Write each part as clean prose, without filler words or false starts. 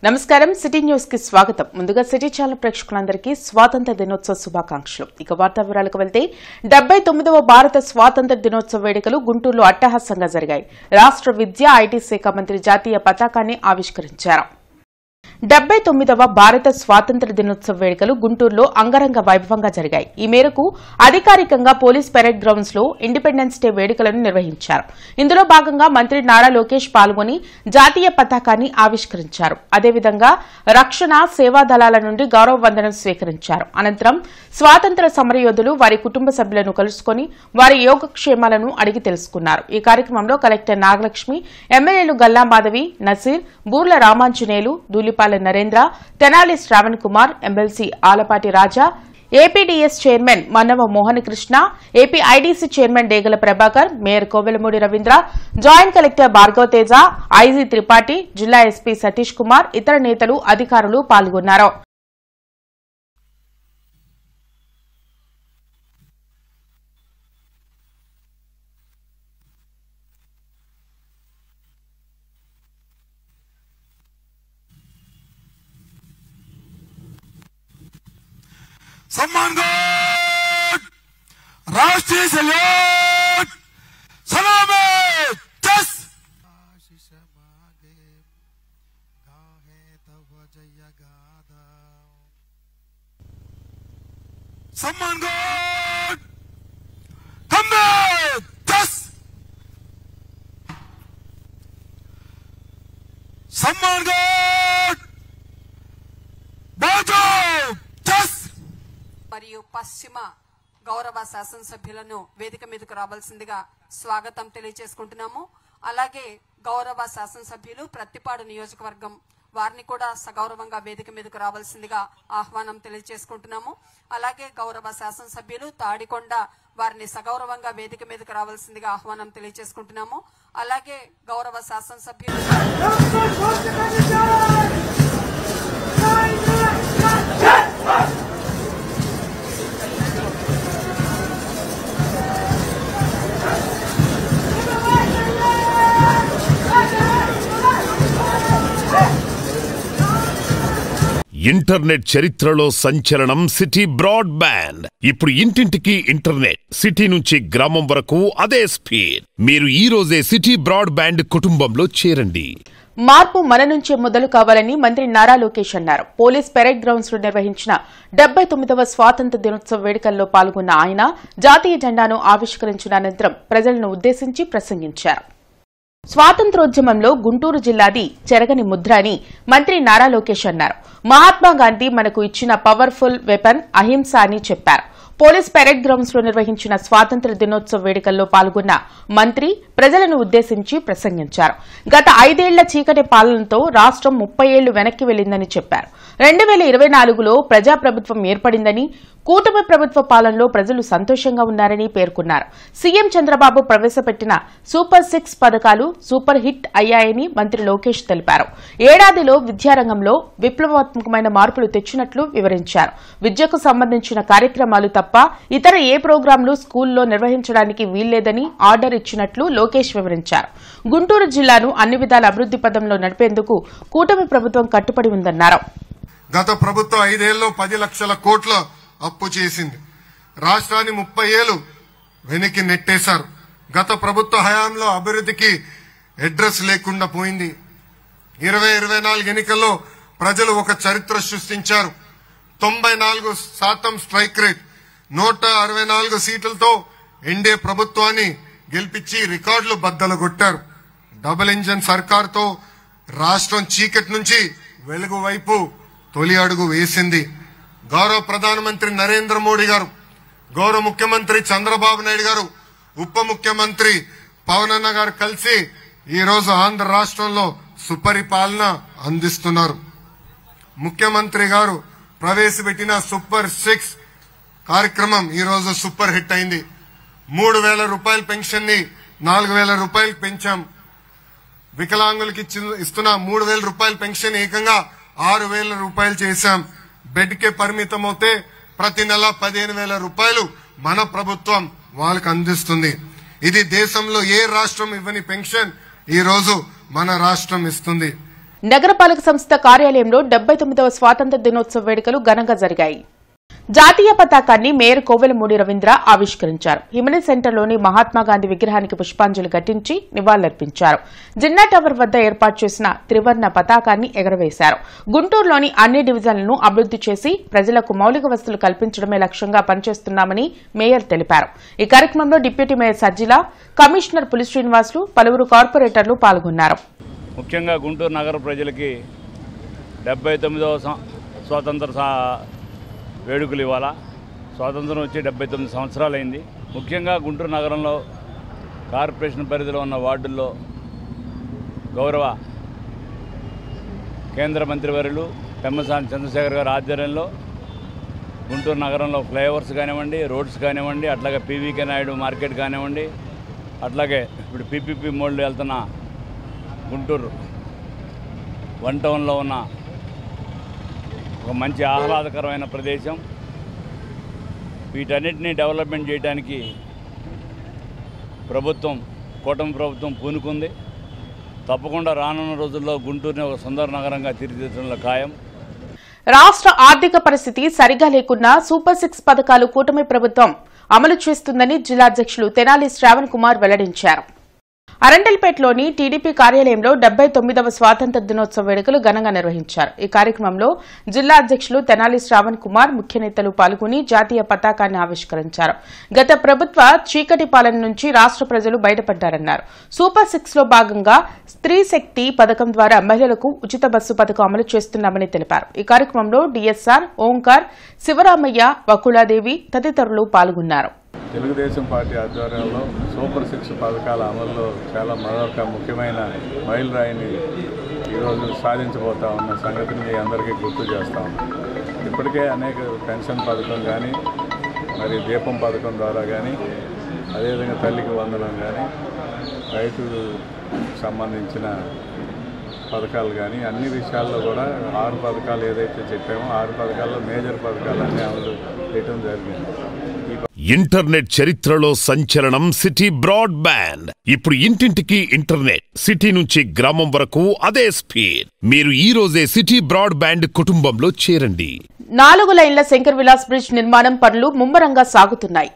నమస్కారం city news కి స్వాగతం. ముందుగా సిటీ ఛానల్ ప్రేక్షకులందరికీ స్వాతంత్ర దినోత్సవ శుభాకాంక్షలు. ఇక వార్తా వివరాలకు వెళ్తే 79వ భారత స్వాతంత్ర దినోత్సవ వేడుకలు గుంటూరులో అట్టహాసంగా జరిగాయి. రాష్ట్ర విద్యా ఐటీ శాఖ మంత్రి జాతీయ పతాకాన్ని ఆవిష్కరించారు. 79వ భారత స్వాతంత్ర దినోత్సవ వేడుకలు గుంటూరులో అంగరంగ వైభవంగా జరిగాయి. ఈ మేరకు అధికారికంగా పోలీస్ పెరేడ్ గ్రౌండ్స్ లో ఇండిపెండెన్స్ డే వేడుకలను నిర్వహించారు. ఇందులో భాగంగా మంత్రి నారా లోకేష్ పాల్గొని జాతీయ పతాకాన్ని ఆవిష్కరించారు. అదేవిధంగా రక్షణ సేవా దళాల నుండి గౌరవ వందనం స్వీకరించారు. అనంతరం స్వాతంత్ర సమరయోధులు వారి కుటుంబ సభ్యులను కలుసుకుని వారి యోగక్షేమాలను అడిగి తెలుసుకున్నారు. ఈ కార్యక్రమంలో కలెక్టర్ నాగలక్ష్మి, ఎమ్మెల్యేలు Galla Madhavi, Naseer, Burla Ramanjaneyulu, Dhulipalla Narendra, Tenali Sravan Kumar, MLC Alapati Raja, APDS chairman Mannava Mohanakrishna, AP IDC chairman Degala Prabhakar, mayor Kovelamudi Ravindra, joint collector Bhargava Teja, IG Tripathi, జిల్లా ఎస్పీ సతీష్ కుమార్, ఇతర నేతలు, అధికారులు పాల్గొన్నారు. सम्मान गार्ड, राष्ट्रीय सैल्यूट, सलामी, जस। आशीष मागे, गाहे तब जय गादा। सम्मान गार्ड, खंबे, जस। सम्मान गार्ड, बाजो, जस। మరియు పశ్చిమ గౌరవ శాసనసభ్యులను వేదిక మీదకు రావాల్సిందిగా స్వాగతం తెలియజేసుకుంటున్నాము. అలాగే గౌరవ శాసనసభ్యులు ప్రత్తిపాడు నియోజకవర్గం వారిని కూడా సగౌరవంగా వేదిక మీదకు రావాల్సిందిగా ఆహ్వానం తెలియజేసుకుంటున్నాము. అలాగే గౌరవ శాసనసభ్యులు తాడికొండ వారిని సగౌరవంగా వేదిక మీదకు రావాల్సిందిగా ఆహ్వానం తెలియజేసుకుంటున్నాము. అలాగే గౌరవ శాసనసభ్యులు ఇంటర్నెట్ చరిత్రలో సంచలనం సిటీ బ్రాడ్బ్యాండ్. ఇప్పుడు ఇంటింటికి ఇంటర్నెట్, సిటీ నుంచి గ్రామం వరకు అదే స్పీడ్. మీరు ఈ రోజే సిటీ బ్రాడ్బ్యాండ్ కుటుంబంలో చేరండి. మార్పు మన నుంచే మొదలు కావాలని మంత్రి నారా లోకేష్ అన్నారు. పోలీస్ పెరేడ్ గ్రౌండ్స్ లో నిర్వహించిన 79వ స్వాతంత్ర దినోత్సవ వేడుకల్లో పాల్గొన్న ఆయన జాతీయ జెండాను ఆవిష్కరించిన అనంతరం ప్రజలను ఉద్దేశించి ప్రసంగించారు. స్వాతంత్రోద్యమంలో గుంటూరు జిల్లాది చెరగని ముద్ర అని మంత్రి నారా లోకేష్ అన్నారు. మహాత్మాగాంధీ మనకు ఇచ్చిన పవర్ఫుల్ వెపన్ అహింస అని చెప్పారు. పోలీస్ పెరేడ్ గ్రౌండ్స్ లో నిర్వహించిన స్వాతంత్ర దినోత్సవ వేడుకల్లో పాల్గొన్న మంత్రి ప్రజలను ఉద్దేశించి ప్రసంగించారు. గత 5 ఏళ్ల చీకటి పాలనతో రాష్ట్రం 30 ఏళ్లు వెనక్కి వెళ్లిందని చెప్పారు. 2024లో ప్రజాప్రభుత్వం ఏర్పడిందని, కూటమి ప్రభుత్వ పాలనలో ప్రజలు సంతోషంగా ఉన్నారని పేర్కొన్నారు. సీఎం చంద్రబాబు ప్రవేశపెట్టిన సూపర్ 6 పథకాలు సూపర్ హిట్ అయ్యాయని మంత్రి లోకేష్ తెలిపారు. ఏడాదిలో విద్యారంగంలో విప్లవాత్మకమైన మార్పులు తెచ్చినట్లు వివరించారు. విద్యకు సంబంధించిన కార్యక్రమాలు తప్ప ఇతర ఏ ప్రోగ్రాంలు స్కూల్లో నిర్వహించడానికి వీల్లేదని ఆర్డర్ ఇచ్చినట్లు లోకేష్ వివరించారు. గుంటూరు జిల్లాను అన్ని విధాల అభివృద్ది పదంలో నడిపేందుకు కూటమి ప్రభుత్వం కట్టుబడి ఉందన్నారు. గత ప్రభుత్వం 5 ఏళ్లలో 10 లక్షల కోట్ల అప్పు చేసింది. రాష్ట్రాన్ని 30 ఏళ్లు వెనక్కి నెట్టేశారు. గత ప్రభుత్వ హయాంలో అభివృద్ధికి అడ్రస్ లేకుండా పోయింది. 2024 ఎన్నికల్లో ప్రజలు ఒక చరిత్ర సృష్టించారు. 94% స్ట్రైక్ రేట్, 164 సీట్లతో ఎన్డీఏ ప్రభుత్వాన్ని గెలిపించి రికార్డులు బద్దలుగొట్టారు. డబుల్ ఇంజన్ సర్కార్తో రాష్ట్రం చీకటి నుంచి వెలుగు వైపు తొలి అడుగు వేసింది. గౌరవ ప్రధానమంత్రి నరేంద్ర మోడీ గారు, గౌరవ ముఖ్యమంత్రి చంద్రబాబు నాయుడు గారు, ఉప ముఖ్యమంత్రి పవన్ అన్న గారు కలిసి ఈ రోజు ఆంధ్ర రాష్ట్రంలో సుపరిపాలన అందిస్తున్నారు. ముఖ్యమంత్రి గారు ప్రవేశపెట్టిన సూపర్ 6 కార్యక్రమం ఈ రోజు సూపర్ హిట్ అయింది. 3,000 రూపాయల పెన్షన్ ని 4,000 రూపాయలకు పెంచాం. వికలాంగులకి ఇస్తున్న 3,000 రూపాయల పెన్షన్ ఏకంగా 6,000 రూపాయలు చేశాం. బెడ్ కే పరిమితం అవుతే ప్రతి నెల 15,000 రూపాయలు మన ప్రభుత్వం వాళ్ళకి అందిస్తుంది. ఇది దేశంలో ఏ రాష్ట్రం ఇవ్వని పెన్షన్ ఈ రోజు మన రాష్ట్రం ఇస్తుంది. నగరపాలక సంస్థ కార్యాలయంలో 79వ స్వాతంత్ర దినోత్సవ వేడుకలు ఘనంగా జరిగాయి. జాతీయ పతాకాన్ని మేయర్ కోవెలమూడి రవీంద్ర ఆవిష్కరించారు. హిమనీ సెంటర్లోని మహాత్మాగాంధీ విగ్రహానికి పుష్పాంజలి ఘటించి నివాళులర్పించారు. జిన్నా టవర్ వద్ద ఏర్పాటు చేసిన త్రివర్ణ పతాకాన్ని ఎగరవేశారు. గుంటూరులోని అన్ని డివిజన్లను అభివృద్ది చేసి ప్రజలకు మౌలిక వసతులు కల్పించడమే లక్ష్యంగా పనిచేస్తున్నామని మేయర్ తెలిపారు. ఈ కార్యక్రమంలో డిప్యూటీ మేయర్ సజ్జిల, కమిషనర్ పులి శ్రీనివాసులు, పలువురు కార్పొరేటర్లు పాల్గొన్నారు. ముఖ్యంగా గుంటూరు నగర ప్రజలకి 79వ స్వాతంత్ర వేడుకలు ఇవాళ. స్వాతంత్రం వచ్చి 79 సంవత్సరాలైంది. ముఖ్యంగా గుంటూరు నగరంలో కార్పొరేషన్ పరిధిలో ఉన్న వార్డుల్లో గౌరవ కేంద్ర మంత్రివర్యులు పెమ్మసాని చంద్రశేఖర్ గారి ఆధ్వర్యంలో గుంటూరు నగరంలో ఫ్లైఓవర్స్ కానివ్వండి, రోడ్స్ కానివ్వండి, అట్లాగే పీవీకే నాయుడు మార్కెట్ కానివ్వండి, అట్లాగే ఇప్పుడు పీపీపీ మోడ్లు వెళ్తున్న గుంటూరు వన్ టౌన్లో ఉన్న ఒక మంచి ఆహ్లాదకరమైన ప్రదేశం. వీటన్నిటినీ డెవలప్మెంట్ చేయడానికి కూటమి ప్రభుత్వం పూనుకుంది. తప్పకుండా రానున్న రోజుల్లో గుంటూరుని ఒక సుందర నగరంగా తీర్చిదిద్దడంలో ఖాయం. రాష్ట్ర ఆర్థిక పరిస్థితి సరిగా లేకున్నా సూపర్ 6 పథకాలు కూటమి ప్రభుత్వం అమలు చేస్తుందని జిల్లా అధ్యక్షులు తెనాలి శ్రావణ్ కుమార్ వెల్లడించారు. అరండల్పేటలోని టీడీపీ కార్యాలయంలో 79వ స్వాతంత్ర దినోత్సవ వేడుకలు ఘనంగా నిర్వహించారు. ఈ కార్యక్రమంలో జిల్లా అధ్యక్షులు తెనాలి శ్రావణ్ కుమార్, ముఖ్య నేతలు పాల్గొని జాతీయ పతాకాన్ని ఆవిష్కరించారు. గత ప్రభుత్వ చీకటి పాలన నుంచి రాష్ట్ర ప్రజలు బయటపడ్డారన్నారు. సూపర్ 6లో భాగంగా స్త్రీ శక్తి పథకం ద్వారా మహిళలకు ఉచిత బస్సు పథకం అమలు చేస్తున్నామని తెలిపారు. ఈ కార్యక్రమంలో డీఎస్ఆర్, ఓంకార్, శివరామయ్య, వకుళాదేవి తదితరులు పాల్గొన్నారు. తెలుగుదేశం పార్టీ ఆధ్వర్యంలో సూపర్ 6 పథకాల అమల్లో చాలా మరొక ముఖ్యమైన మైలురాయిని ఈరోజు సాధించబోతా ఉన్న సంగతిని మీ అందరికీ గుర్తు చేస్తా ఉన్నాం. ఇప్పటికే అనేక పెన్షన్ పథకం కానీ, మరి దీపం పథకం ద్వారా కానీ, అదేవిధంగా తల్లికి వందనం కానీ, రైతుకు సంబంధించిన పథకాలు కానీ అన్ని విషయాల్లో కూడా 6 పథకాలు ఏదైతే చెప్పామో 6 పథకాల్లో మేజర్ పథకాలన్నీ అమలు చేయడం జరిగింది. ఇంటర్నెట్ చరిత్రలో సంచలనం సిటీ బ్రాడ్బ్యాండ్. ఇప్పుడు ఇంటింటికి ఇంటర్నెట్, సిటీ నుంచి గ్రామం వరకు అదే స్పీడ్. మీరు ఈ రోజే సిటీ బ్రాడ్బ్యాండ్ కుటుంబంలో చేరండి. 4 లైన్ల శంకర్ విలాస్ బ్రిడ్జ్ నిర్మాణం పనులు ముమ్మరంగా సాగుతున్నాయి.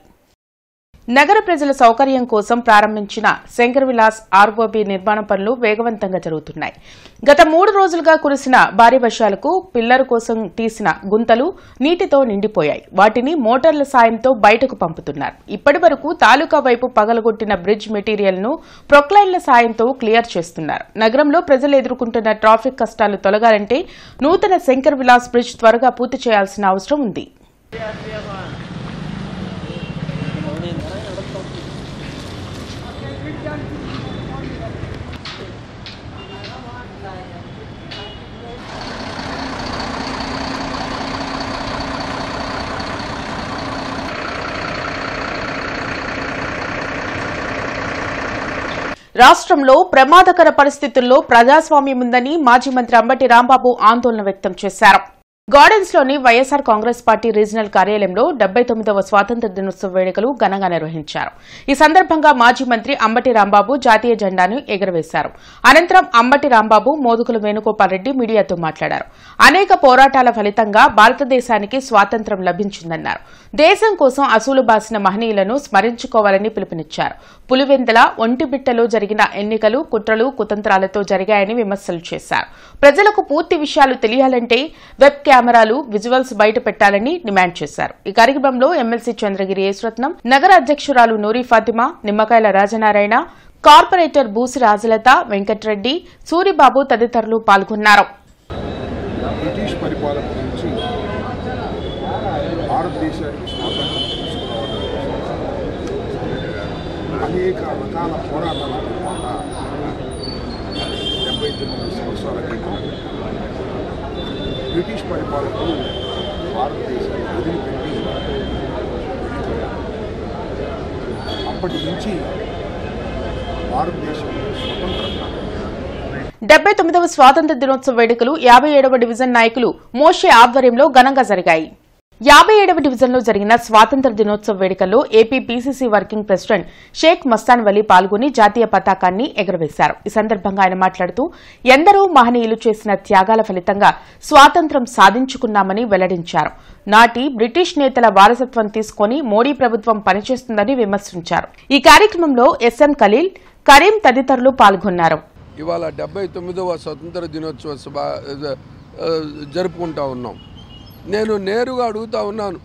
నగర ప్రజల సౌకర్యం కోసం ప్రారంభించిన శంకర్ విలాస్ ఆర్ఓబీ నిర్మాణ పనులు వేగవంతంగా జరుగుతున్నాయి. గత 3 రోజులుగా కురిసిన భారీ వర్షాలకు పిల్లర్ కోసం తీసిన గుంతలు నీటితో నిండిపోయాయి. వాటిని మోటార్ల సాయంతో బయటకు పంపుతున్నారు. ఇప్పటి వరకు తాలూకా వైపు పగలగొట్టిన బ్రిడ్జ్ మెటీరియల్ ను ప్రొక్లైన్ల సాయంతో క్లియర్ చేస్తున్నారు. నగరంలో ప్రజలు ఎదుర్కొంటున్న ట్రాఫిక్ కష్టాలు తొలగాలంటే నూతన శంకర్ విలాస్ బ్రిడ్జ్ త్వరగా పూర్తి చేయాల్సిన అవసరం ఉంది. రాష్ట్రంలో ప్రమాదకర పరిస్థితుల్లో ప్రజాస్వామ్యం ఉందని మాజీ మంత్రి అంబటి రాంబాబు ఆందోళన వ్యక్తం చేశారు. గార్డెన్స్ లోని వైఎస్ఆర్ కాంగ్రెస్ పార్టీ రీజనల్ కార్యాలయంలో 79వ స్వాతంత్ర దినోత్సవ వేడుకలు ఘనంగా నిర్వహించారు. ఈ సందర్భంగా మాజీ మంత్రి అంబటి రాంబాబు జాతీయ జెండాను ఎగురవేశారు. అనంతరం అంబటి రాంబాబు, మోదుగుల వేణుగోపాల్ రెడ్డి మీడియాతో మాట్లాడారు. అనేక పోరాటాల ఫలితంగా భారతదేశానికి స్వాతంత్ర్యం లభించిందన్నారు. దేశం కోసం అసూలు బాసిన మహనీయులను స్మరించుకోవాలని పిలుపునిచ్చారు. పులివెందల, ఒంటిబిట్టలో జరిగిన ఎన్నికలు కుట్రలు కుతంత్రాలతో జరిగాయని విమర్శలు చేశారు. ప్రజలకు పూర్తి విషయాలు తెలియాలంటే వెబ్ కెమెరాలు, విజువల్స్ బయట పెట్టాలని డిమాండ్ చేశారు. ఈ కార్యక్రమంలో ఎమ్మెల్సీ చంద్రగిరి యేసురత్నం, నగర అధ్యక్షురాలు నూరి ఫాతిమా, నిమ్మకాయల రాజనారాయణ, కార్పొరేటర్ బూసి రాజలత, వెంకట్రెడ్డి, సూరిబాబు తదితరులు పాల్గొన్నారు. బ్రిటిష్ పరిపాలన నుంచి భారతదేశానికి స్వాతంత్రం అనేక రకాల పోరాటాల తర్వాత 79 సంవత్సరాల క్రితం బ్రిటిష్ పరిపాలకులు భారతదేశాన్ని వదిలిపెట్టి అప్పటి నుంచి భారతదేశం స్వతంత్రంగా 79వ స్వాతంత్ర దినోత్సవ వేడుకలు 57వ డివిజన్ నాయకులు మోషే ఆధ్వర్యంలో ఘనంగా జరిగాయి. 57వ డివిజన్లో జరిగిన స్వాతంత్ర దినోత్సవ వేడుకల్లో AP PCC working president Shaik Mastan Vali పాల్గొని జాతీయ పతాకాన్ని ఎగురవేశారు. ఈ సందర్భంగా ఆయన మాట్లాడుతూ ఎందరో మహనీయులు చేసిన త్యాగాల ఫలితంగా స్వాతంత్ర్యం సాధించుకున్నామని వెల్లడించారు. నాటి బ్రిటిష్ నేతల వారసత్వం తీసుకుని మోడీ ప్రభుత్వం పనిచేస్తుందని విమర్శించారు. ఈ కార్యక్రమంలో ఎస్ఎం ఖలీల్, కరీం తదితరులు పాల్గొన్నారు. ఇవాళ 79వ స్వతంత్ర దినోత్సవ జరుపుకుంటా ఉన్నాం. నేను నేరుగా అడుగుతా ఉన్నాను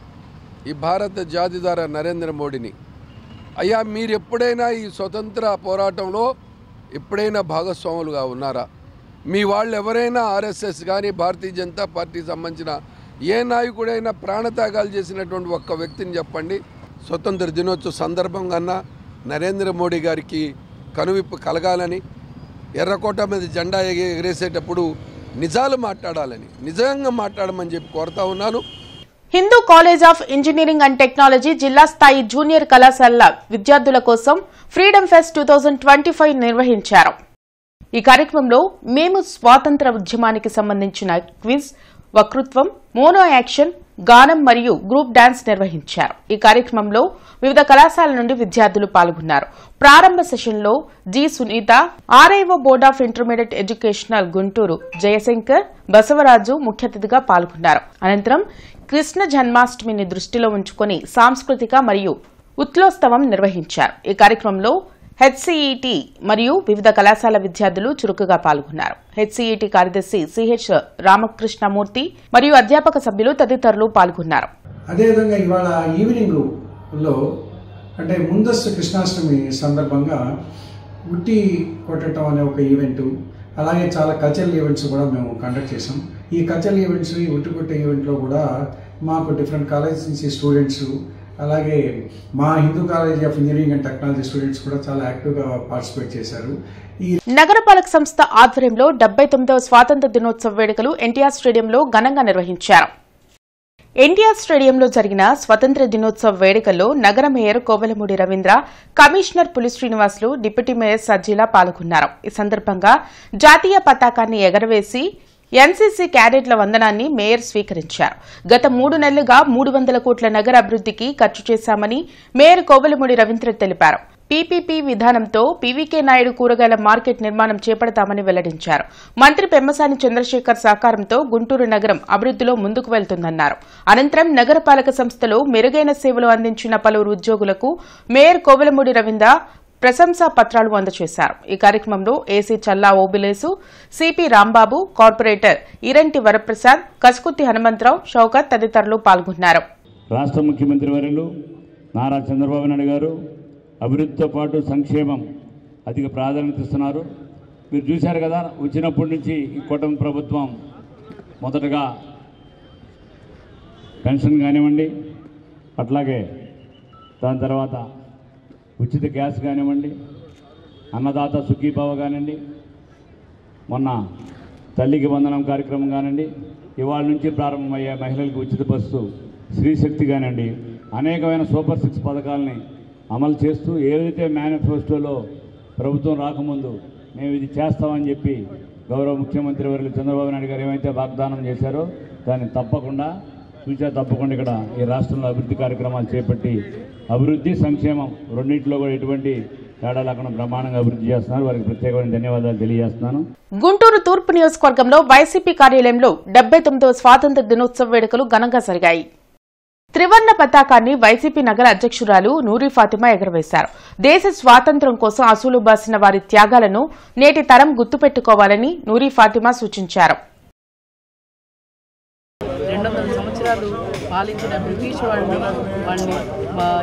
ఈ భారత జాతిదార నరేంద్ర మోడీని, అయ్యా మీరు ఎప్పుడైనా ఈ స్వతంత్ర పోరాటంలో ఎప్పుడైనా భాగస్వాములుగా ఉన్నారా? మీ వాళ్ళు ఎవరైనా ఆర్ఎస్ఎస్ కానీ భారతీయ జనతా పార్టీకి సంబంధించిన ఏ నాయకుడైనా ప్రాణత్యాగాలు చేసినటువంటి ఒక్క వ్యక్తిని చెప్పండి. స్వతంత్ర దినోత్సవ సందర్భంగా నరేంద్ర మోడీ గారికి కనువిప్పు కలగాలని, ఎర్రకోట మీద జెండా ఎగరేసేటప్పుడు నిజాలు మాట్లాడాలని, నిజంగా మాట్లాడమని చెప్పి కోరుతా ఉన్నాను. Hindu college of engineering and technology జిల్లా స్థాయి జూనియర్ కళాశాలల విద్యార్థుల కోసం ఫ్రీడమ్ ఫెస్ట్ 2025 నిర్వహించారు. ఈ కార్యక్రమంలో మేము స్వాతంత్ర ఉద్యమానికి సంబంధించిన క్విజ్, వక్తృత్వం, మోనో యాక్షన్, గానం మరియు గ్రూప్ డాన్స్ నిర్వహించారు. ఈ కార్యక్రమంలో వివిధ కళాశాలల నుండి విద్యార్థులు పాల్గొన్నారు. ప్రారంభ సెషన్లో G Sunitha, RIO board of intermediate educational Guntur Jayashankar, Basavaraju ముఖ్య అతిథిగా పాల్గొన్నారు. అనంతరం కృష్ణ జన్మాష్టమిని దృష్టిలో ఉంచుకుని సాంస్కృతిక మరియు ఉత్సవం నిర్వహించారు. ఈ కార్యక్రమంలో హెచ్సిఈటి మరియు వివిధ కళాశాల విద్యార్థులు చురుకుగా పాల్గొన్నారు. హెచ్సిఈటి కార్యదర్శి సిహెచ్ రామకృష్ణమూర్తి మరియు అధ్యాపక సభ్యులు తదితరులు పాల్గొన్నారు. అదేవిధంగా ఇవాళ ఈవినింగ్ లో అంటే ముందస్తు కృష్ణాష్టమి సందర్భంగా ఉట్టి కొట్టడం అనే ఒక ఈవెంట్, అలాగే చాలా కల్చరల్ ఈవెంట్స్ కూడా మేము కండక్ట్ చేసాం. ఈ కల్చరల్ ఈవెంట్స్, ఈ ఉట్టి కొట్టే ఈవెంట్లో కూడా మాకు డిఫరెంట్ కాలేజ్ నుంచి స్టూడెంట్స్, అలాగే మా Hindu college of engineering and technology students కూడా చాలా యాక్టివ్గా పార్టిసిపేట్ చేశారు. ఈ నగరపాలక సంస్థ ఆధ్వర్యంలో 79వ స్వాతంత్ర దినోత్సవ వేడుకలు ఎన్టీఆర్ స్టేడియంలో ఘనంగా నిర్వహించారు. ఎన్టీఆర్ స్టేడియంలో జరిగిన స్వతంత్ర దినోత్సవ వేడుకల్లో నగర మేయర్ కోవెలమూడి రవీంద్ర, కమిషనర్ పులి శ్రీనివాసులు, డిప్యూటీ మేయర్ సజ్జీలా పాల్గొన్నారు. ఈ సందర్భంగా జాతీయ పతాకాన్ని ఎగరవేసి ఎన్సీసీ క్యాడెట్ల వందనాన్ని మేయర్ స్వీకరించారు. గత 3 నెలలుగా 300 కోట్ల నగర అభివృద్ధికి ఖర్చు చేశామని మేయర్ కోవెలమూడి రవీంద్ర తెలిపారు. పీపీపీ విధానంతో పీవీకే నాయుడు కూరగాయల మార్కెట్ నిర్మాణం చేపడతామని వెల్లడించారు. మంత్రి పెమ్మసాని చంద్రశేఖర్ సహకారంతో గుంటూరు నగరం అభివృద్దిలో ముందుకు వెళ్తుందన్నారు. అనంతరం నగరపాలక సంస్థలో మెరుగైన సేవలు అందించిన పలువురు ఉద్యోగులకు మేయర్ కోవెలమూడి రవీంద్ర ప్రశంసా పత్రాలు అందజేశారు. ఈ కార్యక్రమంలో ఏసీ చల్లా ఓబిలేసు, సిపి రాంబాబు, కార్పొరేటర్ ఇరంటి వరప్రసాద్, కసుకుత్తి హనుమంతరావు, షౌకత్ తదితరులు పాల్గొన్నారు. రాష్ట్ర ముఖ్యమంత్రి వర్యులు నారా చంద్రబాబు నాయుడు గారు అభివృద్ధితో పాటు సంక్షేమం అధిక ప్రాధాన్యత ఇస్తున్నారు. మీరు చూశారు కదా, వచ్చినప్పటి నుంచి ఈ కూటమి ప్రభుత్వం మొదటగా పెన్షన్ కానివ్వండి, అట్లాగే దాని తర్వాత ఉచిత గ్యాస్ కానివ్వండి, అన్నదాత సుఖీభావ కానివ్వండి, మొన్న తల్లికి వందనం కార్యక్రమం కానివ్వండి, ఇవాళ నుంచి ప్రారంభమయ్యే మహిళలకు ఉచిత బస్సు, స్త్రీశక్తి కానివ్వండి, అనేకమైన సూపర్ 6 పథకాలని అమలు చేస్తూ ఏదైతే మేనిఫెస్టోలో ప్రభుత్వం రాకముందు మేము ఇది చేస్తామని చెప్పి గౌరవ ముఖ్యమంత్రి వర్యులు చంద్రబాబు నాయుడు గారు ఏమైతే వాగ్దానం చేశారో దాన్ని తప్పకుండా ఇక్కడ ఈ రాష్ట్రంలో అభివృద్ధి కార్యక్రమాలు చేపట్టి అభివృద్ధి, సంక్షేమం రెండింటిలో కూడా ఎటువంటి తేడా లేకుండా బ్రహ్మాండంగా అభివృద్ధి చేస్తున్నారు. వారికి ప్రత్యేకమైన ధన్యవాదాలు తెలియజేస్తున్నాను. గుంటూరు తూర్పు నియోజకవర్గంలో వైసీపీ కార్యాలయంలో 79వ స్వాతంత్ర దినోత్సవ వేడుకలు ఘనంగా జరిగాయి. త్రివర్ణ పతాకాన్ని వైసీపీ నగర అధ్యక్షురాలు నూరి ఫాతిమా ఎగురవేశారు. దేశ స్వాతంత్ర్యం కోసం అసూలు బాసిన వారి త్యాగాలను నేటి తరం గుర్తుపెట్టుకోవాలని నూరి ఫాతిమా సూచించారు. 200 సంవత్సరాలు పాలించిన బ్రిటిష్ వాళ్ళని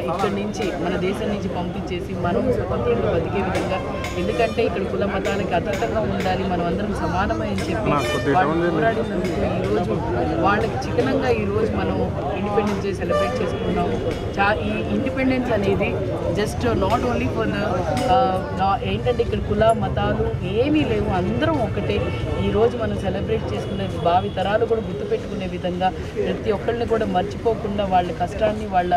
ఇక్కడి నుంచి మన దేశం నుంచి పంపించేసి మనం స్వతంత్రంగా బతికే విధంగా, ఎందుకంటే ఇక్కడ కుల మతాలకు అతీతంగా ఉండాలి, మనం అందరం సమానమని చెప్పి వాళ్ళు పోరాడినందుకు ఈరోజు వాళ్ళకి చికనంగా ఈరోజు మనం ఇండిపెండెన్స్ డే సెలబ్రేట్ చేసుకున్నాము. ఈ ఇండిపెండెన్స్ అనేది జస్ట్ నాట్ ఓన్లీ ఫర్ ఏంటంటే ఇక్కడ కుల మతాలు ఏమీ లేవు, అందరం ఒకటే. ఈరోజు మనం సెలబ్రేట్ చేసుకునే భావి తరాలు కూడా గుర్తుపెట్టుకునే విధంగా ప్రతి ఒక్కరిని కూడా మర్చిపోకుండా వాళ్ళ కష్టాన్ని, వాళ్ళ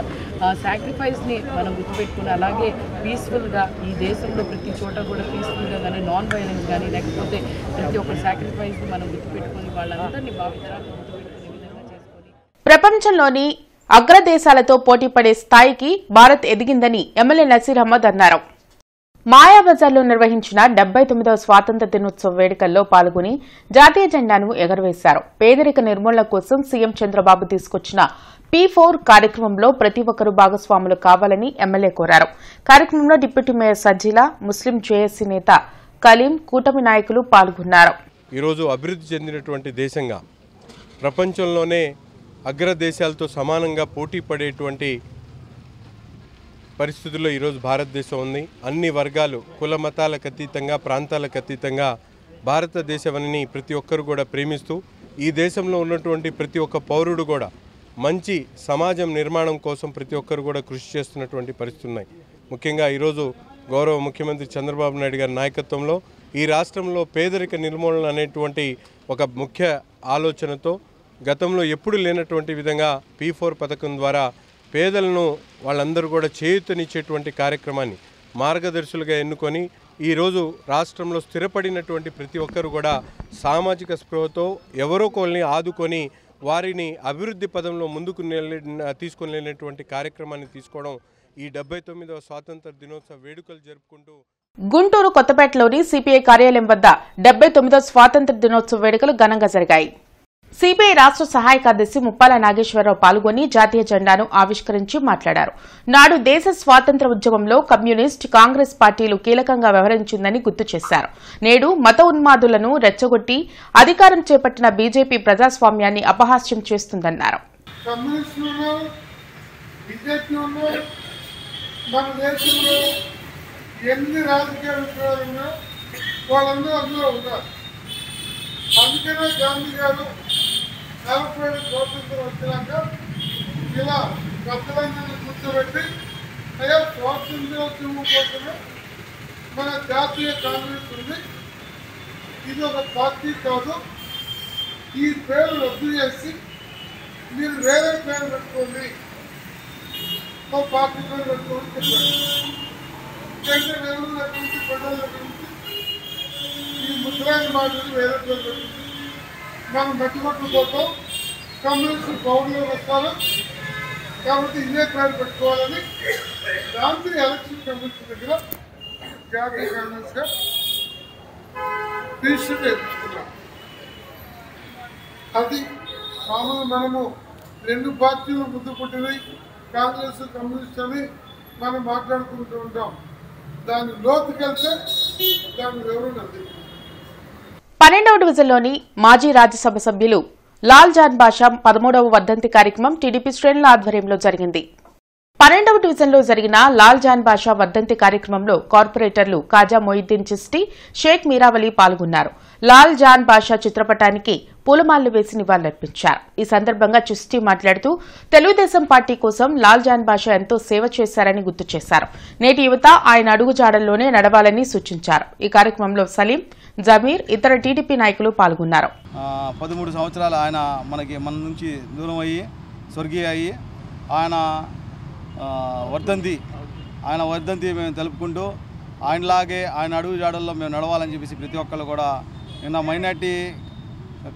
సాక్రిఫైస్ని మనం గుర్తుపెట్టుకుని, అలాగే పీస్ఫుల్గా ఈ దేశంలో ప్రతి చోట కూడా పీస్ఫుల్గా కానీ, నాన్ వైలెన్స్ కానీ, లేకపోతే ప్రతి ఒక్క సాక్రిఫైస్ని మనం గుర్తుపెట్టుకుని వాళ్ళందరినీ భావితరాలు గుర్తుపెట్టుకునే విధంగా చేసుకొని ప్రపంచంలోని అగ్రదేశాలతో పోటీపడే స్థాయికి భారత్ ఎదిగిందని ఎమ్మెల్యే నసీర్ అహ్మద్ అన్నారు. మాయాబజార్లో నిర్వహించిన 79వ స్వాతంత్ర్య దినోత్సవ వేడుకల్లో పాల్గొని జాతీయ జెండాను ఎగురవేశారు. పేదరిక నిర్మూలన కోసం సీఎం చంద్రబాబు తీసుకొచ్చిన P4 కార్యక్రమంలో ప్రతి ఒక్కరూ భాగస్వాములు కావాలని ఎమ్మెల్యే కోరారు. కార్యక్రమంలో డిప్యూటీ మేయర్ సజ్జీలా, ముస్లిం జేఏసీ నేత కలీం, కూటమి నాయకులు పాల్గొన్నారు. ఈరోజు అభివృద్ధి చెందినటువంటి దేశంగా ప్రపంచంలోనే అగ్రదేశాలతో సమానంగా పోటీ పడేటువంటి పరిస్థితుల్లో ఈరోజు భారతదేశం ఉంది. అన్ని వర్గాలు, కుల మతాలకు అతీతంగా, ప్రాంతాలకు అతీతంగా భారతదేశాన్ని ప్రతి ఒక్కరు కూడా ప్రేమిస్తూ ఈ దేశంలో ఉన్నటువంటి ప్రతి ఒక్క పౌరుడు కూడా మంచి సమాజం నిర్మాణం కోసం ప్రతి ఒక్కరు కూడా కృషి చేస్తున్నటువంటి పరిస్థితులు ఉన్నాయి. ముఖ్యంగా ఈరోజు గౌరవ ముఖ్యమంత్రి చంద్రబాబు నాయుడు గారి నాయకత్వంలో ఈ రాష్ట్రంలో పేదరిక నిర్మూలన అనేటువంటి ఒక ముఖ్య ఆలోచనతో గతంలో ఎప్పుడు లేనటువంటి విధంగా P4 పథకం ద్వారా పేదలను వాళ్ళందరూ కూడా చేయూతనిచ్చేటువంటి కార్యక్రమాన్ని మార్గదర్శులుగా ఎన్నుకొని ఈరోజు రాష్ట్రంలో స్థిరపడినటువంటి ప్రతి ఒక్కరు కూడా సామాజిక స్పృహతో ఎవరో ఒకరిని ఆదుకొని వారిని అభివృద్ధి పదంలో ముందుకు తీసుకొని వెళ్ళినటువంటి కార్యక్రమాన్ని తీసుకోవడం ఈ 79వ స్వాతంత్ర దినోత్సవ వేడుకలు జరుపుకుంటూ గుంటూరు కొత్తపేటలోని సిపిఐ కార్యాలయం వద్ద 79వ స్వాతంత్ర దినోత్సవ వేడుకలు ఘనంగా జరిగాయి. సిపిఐ రాష్ట్ర సహాయ కార్యదర్శి ముప్పాల నాగేశ్వరరావు పాల్గొని జాతీయ జెండాను ఆవిష్కరించి మాట్లాడారు. నాడు దేశ స్వాతంత్ర్య ఉద్యమంలో కమ్యూనిస్ట్, కాంగ్రెస్ పార్టీలు కీలకంగా వ్యవహరించిందని గుర్తు చేశారు. నేడు మత ఉన్మాదులను రెచ్చగొట్టి అధికారం చేపట్టిన బీజేపీ ప్రజాస్వామ్యాన్ని అపహాస్యం చేస్తుందన్నారు. అందుకనే గాంధీ గారు 40 స్వాతంత్రం వచ్చినాక ఇలా పెద్దలందరినీ కూర్చోబెట్టి అయ్యా స్వాతంత్రోద్యమం కోసమే మన జాతీయ కాంగ్రెస్ ఉంది, ఇది ఒక పార్టీ కాదు, ఈ పేరు రద్దు చేసి మీరు వేరే పేరు పెట్టుకోండి, ఒక పార్టీ పేరు పెట్టుకోండి చెప్పారు. కేంద్ర నెలల నుంచి ప్రజల నుంచి ఈ ముద్రాన్ని మాటలు వేరే పేరు పెట్టుకుంది. మనం మట్టిగొట్లు పోతాం, కమ్యూనిస్టు పౌరులు వస్తారు కాబట్టి ఇదే పేరు పెట్టుకోవాలని రాత్రి ఎలక్షన్ కమిషన్ దగ్గర జాతీయ కాంగ్రెస్గా రిజిస్టర్ చేయించుకున్నాం. అది మామూలు మనము రెండు పార్టీలు ముద్దు పుట్టినాయి, కాంగ్రెస్ కమ్యూనిస్ట్ అని మనం మాట్లాడుకుంటూ ఉంటాం. దాని లోతుకెళ్తే దాని వివరణ అది. 12వ డివిజన్లోని మాజీ రాజ్యసభ సభ్యులు లాల్ జాన్ బాషా 13వ వర్ధంతి కార్యక్రమం టీడీపీ శ్రేణుల ఆధ్వర్యంలో జరిగింది. 12వ డివిజన్లో జరిగిన లాల్ జాన్ బాషా వర్ధంతి కార్యక్రమంలో కార్పొరేటర్లు కాజా మొయిద్దీన్ చిస్టి, షేక్ మీరావలి పాల్గొన్నారు. లాల్ జాన్ బాషా చిత్రపటానికి పూలమాలలు వేసి నివాళులర్పించారు. ఈ సందర్భంగా చిస్టి మాట్లాడుతూ తెలుగుదేశం పార్టీ కోసం లాల్ జాన్ బాషా ఎంతో సేవ చేశారని గుర్తు చేశారు. నేటి యువత ఆయన అడుగుజాడల్లోనే నడవాలని సూచించారు. ఈ కార్యక్రమంలో సలీం, జమీర్, ఇతర టీడీపీ నాయకులు పాల్గొన్నారు. 13 సంవత్సరాలు ఆయన మన నుంచి దూరం అయ్యి స్వర్గీయ అయ్యి ఆయన వర్ధంతి మేము తెలుపుకుంటూ ఆయనలాగే ఆయన అడుగు జాడల్లో మేము నడవాలని చెప్పేసి ప్రతి ఒక్కరు కూడా నిన్న మైనార్టీ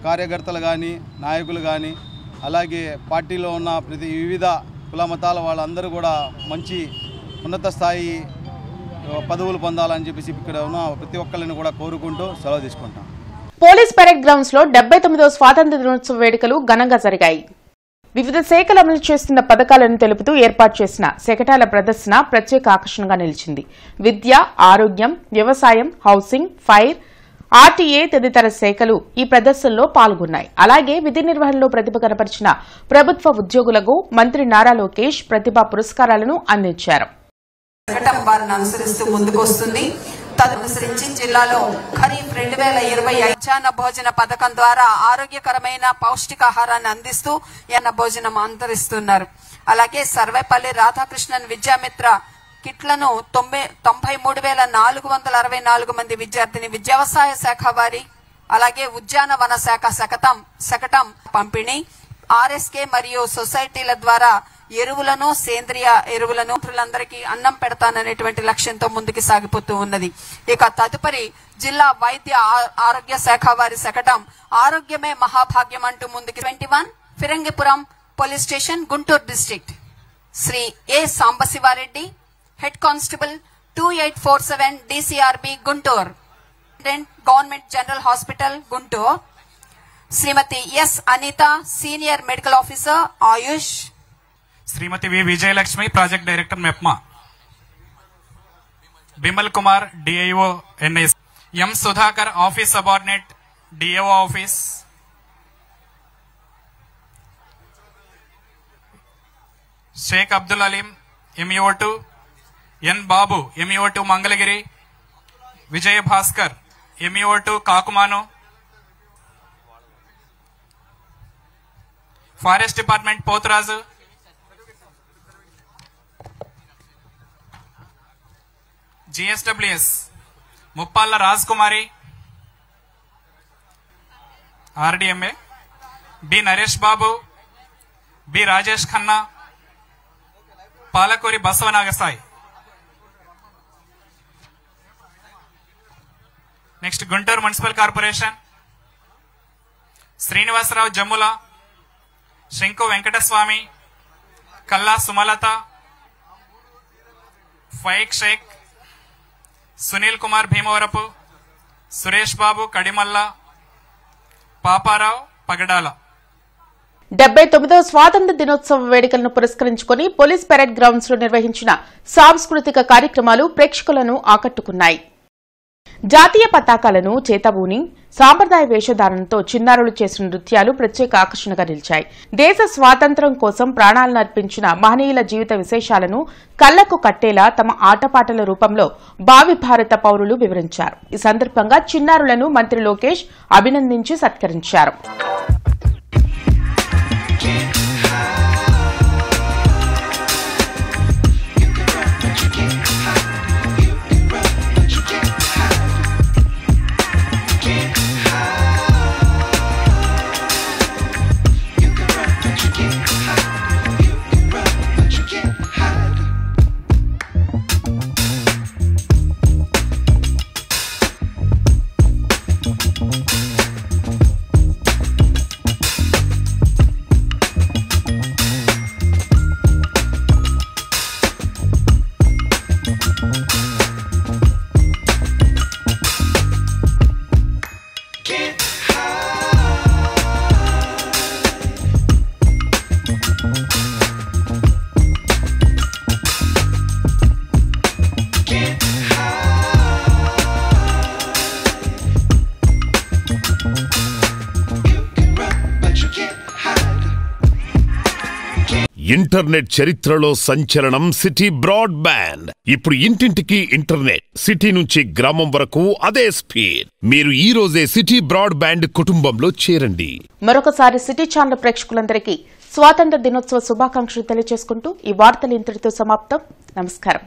కార్యకర్తలు కానీ నాయకులు కానీ అలాగే పార్టీలో ఉన్న వివిధ కుల మతాల వాళ్ళందరూ కూడా మంచి ఉన్నత స్థాయి పదవులు పొందాలని చెప్పేసి ఇక్కడ ఉన్న ప్రతి ఒక్కరిని కూడా కోరుకుంటూ సెలవు తీసుకుంటాం. పోలీస్ పెరేడ్ గ్రౌండ్స్ లో 79వ స్వాతంత్ర్య దినోత్సవ వేడుకలు ఘనంగా జరిగాయి. వివిధ శాఖలు అమలు చేస్తున్న పథకాలను తెలుపుతూ ఏర్పాటు చేసిన శకటాల ప్రదర్శన ప్రత్యేక ఆకర్షణగా నిలిచింది. విద్య, ఆరోగ్యం, వ్యవసాయం, హౌసింగ్, ఫైర్, ఆర్టీఏ తదితర శాఖలు ఈ ప్రదర్శనలో పాల్గొన్నాయి. అలాగే విధి నిర్వహణలో ప్రతిభ కనపరిచిన ప్రభుత్వ ఉద్యోగులకు మంత్రి నారా లోకేష్ ప్రతిభా పురస్కారాలను అందించారు. వారిని అనుసరిస్తూ ముందుకు వస్తుంది. తదనుసరించి జిల్లాలో ఖరీఫ్ 2020 మధ్యాహ్న భోజన పథకం ద్వారా ఆరోగ్యకరమైన పౌష్టికాహారాన్ని అందిస్తూ అన్న భోజనం అంతరిస్తున్నారు. అలాగే సర్వేపల్లి రాధాకృష్ణన్ విద్యామిత్ర కిట్లను 93,464 మంది విద్యార్థిని వ్యవసాయ శాఖ వారి అలాగే ఉద్యానవన శాఖ శకటం పంపిణీ, ఆర్ఎస్కే మరియు సొసైటీల ద్వారా ఎరువులను, సేంద్రియ ఎరువులను అందరికీ అన్నం పెడతాననేటువంటి లక్ష్యంతో ముందుకు సాగిపోతూ ఉన్నది. ఇక తదుపరి జిల్లా వైద్య ఆరోగ్య శాఖ వారి శకటం ఆరోగ్యమే మహాభాగ్యం అంటూ ముందుకు 21 Phirangipuram police station Guntur district, Shri A Sambasivareddy, head constable 2847 DCRB Guntur, government general hospital Guntur, Shrimati S Anitha, senior medical officer Ayush, Shrimati V Vijayalakshmi, project director MEPMA, Bimal Kumar, DIO NS, M Sudhakar, office subordinate, DO office, Sheikh Abdul Aleem, MEO two, N Babu, MEO two Mangalagiri, Vijaya Bhaskar, MEO two Kakumanu, forest department Poturaju, GSWS Muppalla Raj Kumari, RDMA B Naresh Babu, B Rajesh Khanna, Palakuri Basavanagasai. Next Guntur municipal corporation, Srinivasarao Jammula, Shanku Venkataswamy, కల్లా సుమలత, ఫైక్ షేక్, సునీల్ కుమార్ భీమవరపు, సురేష్ బాబు కడిమల్ల, పాపారావు పగడాల. 79వ స్వాతంత్ర దినోత్సవ వేడుకలను పురస్కరించుకుని police parade grounds లో నిర్వహించిన సాంస్కృతిక కార్యక్రమాలు ప్రేక్షకులను ఆకట్టుకున్నాయి. జాతీయ పతాకాలను చేతబూని సాంప్రదాయ వేషధారణతో చిన్నారులు చేసిన నృత్యాలు ప్రత్యేక ఆకర్షణగా నిలిచాయి. దేశ స్వాతంత్ర్యం కోసం ప్రాణాలను అర్పించిన మహనీయుల జీవిత విశేషాలను కళ్లకు కట్టేలా తమ ఆటపాటల రూపంలో భావి భారత పౌరులు వివరించారు. ఈ సందర్భంగా చిన్నారులను మంత్రి లోకేష్ అభినందించి సత్కరించారు. ఇంటర్నెట్ చరిత్రలో సంచలనం సిటీ బ్రాడ్బ్యాండ్. ఇప్పుడు ఇంటింటికి ఇంటర్నెట్, సిటీ నుంచి గ్రామం వరకు అదే స్పీడ్. మీరు ఈ రోజే సిటీ బ్రాడ్బ్యాండ్ కుటుంబంలో చేరండి. మరొకసారి సిటీ ఛానల్ ప్రేక్షకులందరికీ స్వాతంత్ర దినోత్సవ శుభాకాంక్షలు తెలియజేసుకుంటూ ఈ వార్తలు ఇంతటితో సమాప్తం. నమస్కారం.